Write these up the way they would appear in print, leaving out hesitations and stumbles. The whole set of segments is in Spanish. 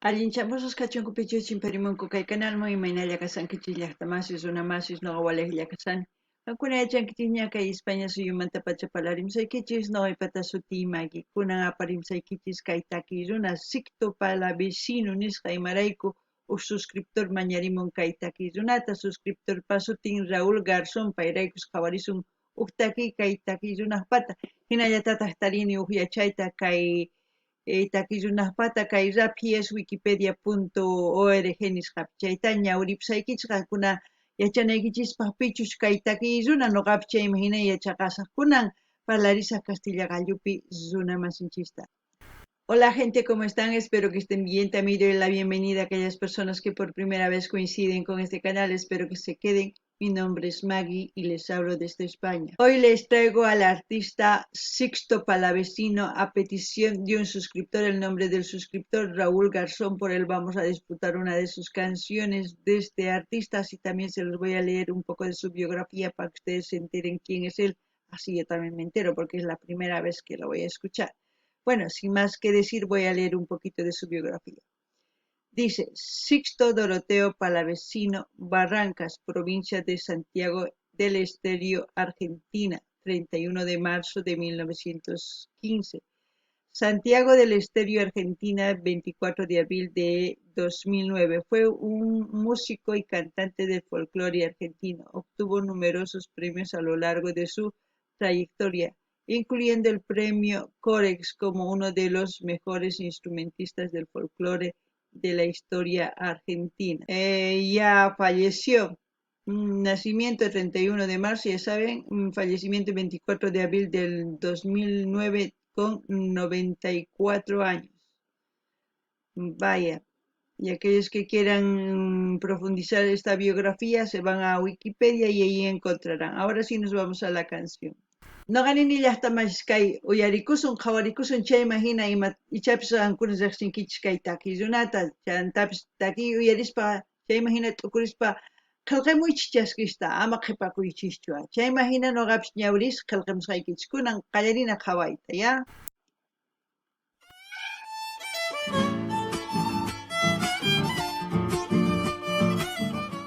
Allinchamusas kachunku pichuchin perimunku kay canalman imaynalla kasankichis llaqtamasis runamasis noqa walayklla kasani. Qankuna yachankichis ña kay España suyumanta pachapallarimsaykichis noqaipata sutiy Maggie. Kunan aparimsaykichis kay takiy runa Sicto Palavecino nisqa imarayku huk suscriptor mañarimun kay takiy runata. Suscriptorpa sutin Raúl Garzón payraykus qhawarisun huk takiy kay takiy runaqpata. Hinallatataq tarini huk yachayta kay takiyunaqpata kay rapies wikipedia.org nisqapi chayta ñawripusaykichis qankuna yachanaykichispaq pichush kay takiy runa noqapi chaymi hina yachaqasaq kunan parlarisaq castilla gallupi runa masinchista. Hola gente, ¿cómo están? Espero que estén bien. También doy la bienvenida a aquellas personas que por primera vez coinciden con este canal. Espero que se queden. Mi nombre es Maggie y les hablo desde España. Hoy les traigo al artista Sixto Palavecino a petición de un suscriptor, el nombre del suscriptor Raúl Garzón. Por él vamos a disfrutar una de sus canciones de este artista. Así también se los voy a leer un poco de su biografía para que ustedes se enteren quién es él. Así yo también me entero porque es la primera vez que lo voy a escuchar. Bueno, sin más que decir, voy a leer un poquito de su biografía. Dice, Sixto Doroteo Palavecino, Barrancas, provincia de Santiago del Estero, Argentina, 31 de marzo de 1915. Santiago del Estero, Argentina, 24 de abril de 2009. Fue un músico y cantante del folclore argentino. Obtuvo numerosos premios a lo largo de su trayectoria, incluyendo el premio Corex como uno de los mejores instrumentistas del folclore de la historia argentina. Ya falleció. Nacimiento 31 de marzo, ya saben, fallecimiento 24 de abril del 2009 con 94 años. Vaya, y aquellos que quieran profundizar esta biografía se van a Wikipedia y ahí encontrarán. Ahora sí nos vamos a la canción. No ganin ni hasta más kay uyarikusun qhawarikusun chay mahina ima ichapis ankunas riqsinkichis kay takiyunata chantapis takiy uyarispa chay mahina t'ukurispa qillqimuychis chaskista ama qhipakuychischu chay mahina noqapis ñawris qillqimusqaykichis kunan qallarina qhawayta ya.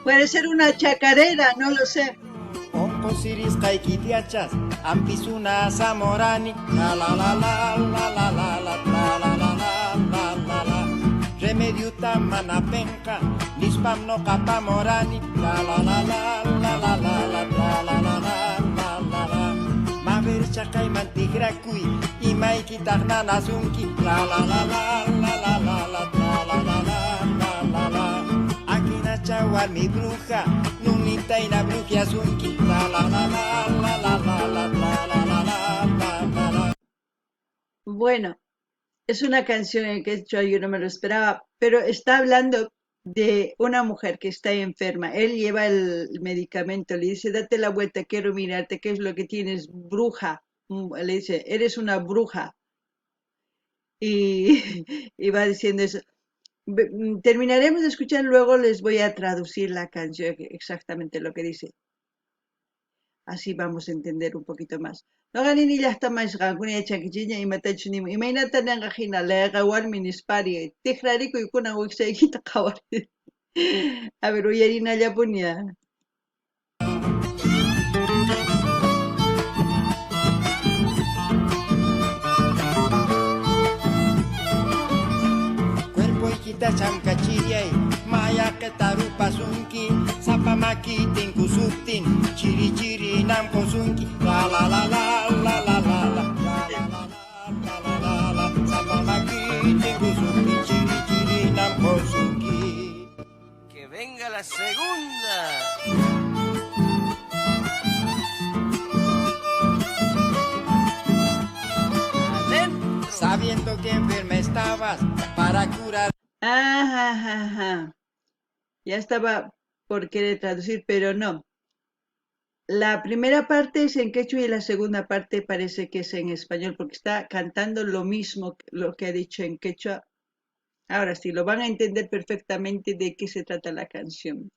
Puede ser una chacarera, no lo sé. Oncosiris kaikitiachas, ampisuna zamorani, la la la la la la la la la la la la la la. Remedio tamana penca, nispam no capamorani, la la la la la la la la la la la la la la. Maver chakay mantigrakui, imaiki tarnana zunki, la la la la la la la la la la la la la. Akina chawar mi bruja, nunita y la bruja zunki, la la la la la la la la la la la la. Bueno, es una canción en quechua, yo no me lo esperaba, pero está hablando de una mujer que está enferma. Él lleva el medicamento, le dice, date la vuelta, quiero mirarte, ¿qué es lo que tienes? Bruja. Le dice, eres una bruja. Y, y va diciendo eso. Terminaremos de escuchar, luego les voy a traducir la canción, exactamente lo que dice. Así vamos a entender un poquito más. No ganin ni hasta más gankuna chanquichiña y matachunim. Imaynata nangajina lega warmi nispari. Tijrarico y kuna wixaykita qawari. A ver, uyarina llapunya. Cuerpo ikita chamkachiriay, maya que tarupa zunki, zapamaki tinkusuptin, chiri chiri nam kosunki, la la la la la la la la la la la la, zapamaki tinkusuptin, chiri chiri nam kosunki. Que venga la segunda. Sabiendo que enferma estabas para curar. Ajá, ajá, ajá. Ya estaba por querer traducir, pero no. La primera parte es en quechua y la segunda parte parece que es en español, porque está cantando lo mismo lo que ha dicho en quechua. Ahora sí, lo van a entender perfectamente de qué se trata la canción.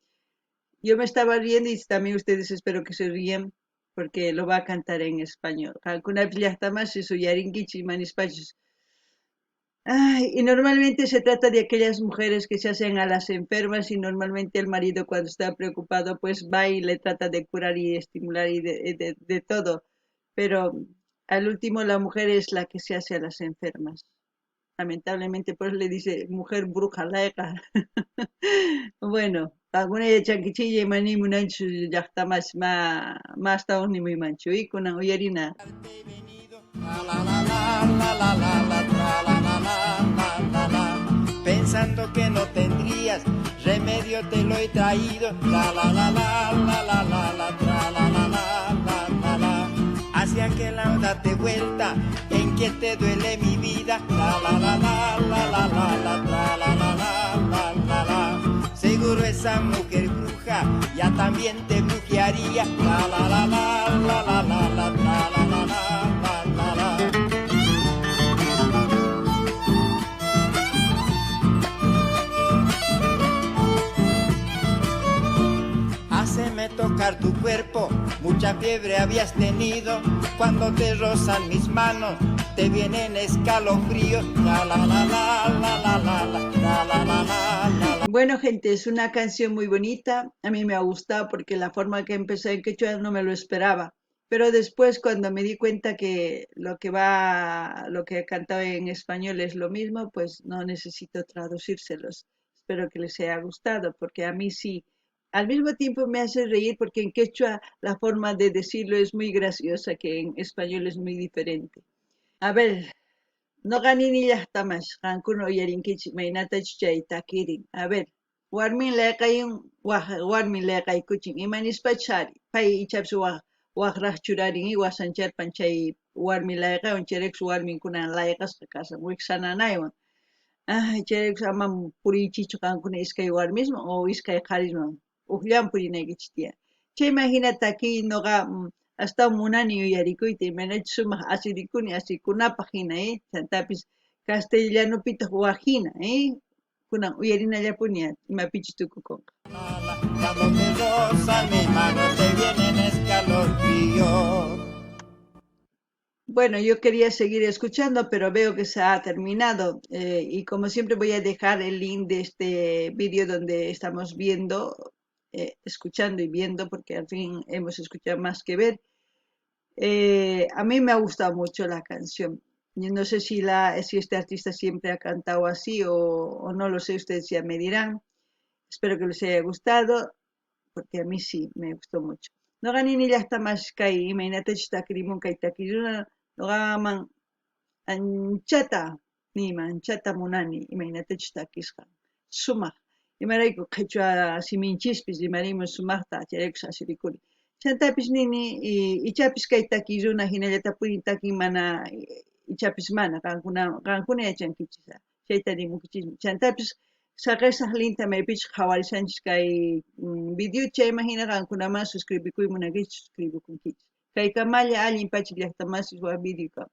Yo me estaba riendo y también ustedes espero que se rían porque lo va a cantar en español. Alguna vez ya está más eso, yarinkichi manispachos. Ay, y normalmente se trata de aquellas mujeres que se hacen a las enfermas y normalmente el marido cuando está preocupado pues va y le trata de curar y estimular y de todo. Pero al último la mujer es la que se hace a las enfermas. Lamentablemente pues le dice mujer bruja laica. Bueno, alguna ya chanquichilla y mani munanchu llaqtamas más taos ni muy manchu y kunan uyarina. La la la la la la la la tra, la la la la la la. Pensando que no tendrías remedio te lo he traído. La la la la la la la la tra, la la la la la la. Hacia que la date vuelta en que te duele mi vida. La la la la la la la la tra, la la la la la la. Seguro esa mujer bruja ya también te brujearía. La la la la la la la la tra, la la la la la la. Háceme tocar tu cuerpo, mucha fiebre habías tenido. Cuando te rozan mis manos, te vienen escalofríos. La la la la la la la la la la la la la. Bueno, gente, es una canción muy bonita. A mí me ha gustado porque la forma que empecé en quechua no me lo esperaba. Pero después, cuando me di cuenta que lo que he cantado en español es lo mismo, pues no necesito traducírselos. Espero que les haya gustado, porque a mí sí. Al mismo tiempo me hace reír porque en quechua la forma de decirlo es muy graciosa, que en español es muy diferente. A ver, no ganini llaqtamas qankuno uyarinkichik maynatachus chay takirin. A ver, warmin layqayin warmin layqaykuchin imanispachu ari. Pay ichapis waqraq churarin y wasancharpan chay warmi layqawan chayrikus warminkunan layqasqa kasan wiksananaywan. Ay, chayrikus ama puriychichu qankuna iskay warmisman o iskay qarisman. Uqllan purinaykichik tiyan. Chayman hina takiy noqa astawan munani yuyarikuyta imanachus sumaq asirikuni asikunapaq hina, chantapis castellanopita waqhina, kunan uyarinallapuña imapichus tukukunqa. Cuando te rozan mis manos te vienen escalofríos. Bueno, yo quería seguir escuchando, pero veo que se ha terminado. Y como siempre voy a dejar el link de este vídeo donde estamos viendo, escuchando y viendo, porque al fin hemos escuchado más que ver. A mí me ha gustado mucho la canción. Yo no sé si este artista siempre ha cantado así o no lo sé, ustedes ya me dirán. Espero que les haya gustado, porque a mí sí, me gustó mucho. No gané ni ya está más kai, imagínate esta krimun kai takiruna, no gaman anchata, ni manchata munani, imagínate esta kisha. Suma, imaraiku quechua siminchispis, imarimos sumata, charex asirikuri. Chantapis nini, ichapis kai takiruna, hinallata purin taki mana, ichapis mana, kankuna yachankichisa, chaytari mukichismi. Chantapis saqesaq linta maypich qhawarisanchis kay video chayman hina qankunaman suscribikuymunkichis suscribikunkichis. Kay kamalla allin pachik llaqtamasis wa video kam.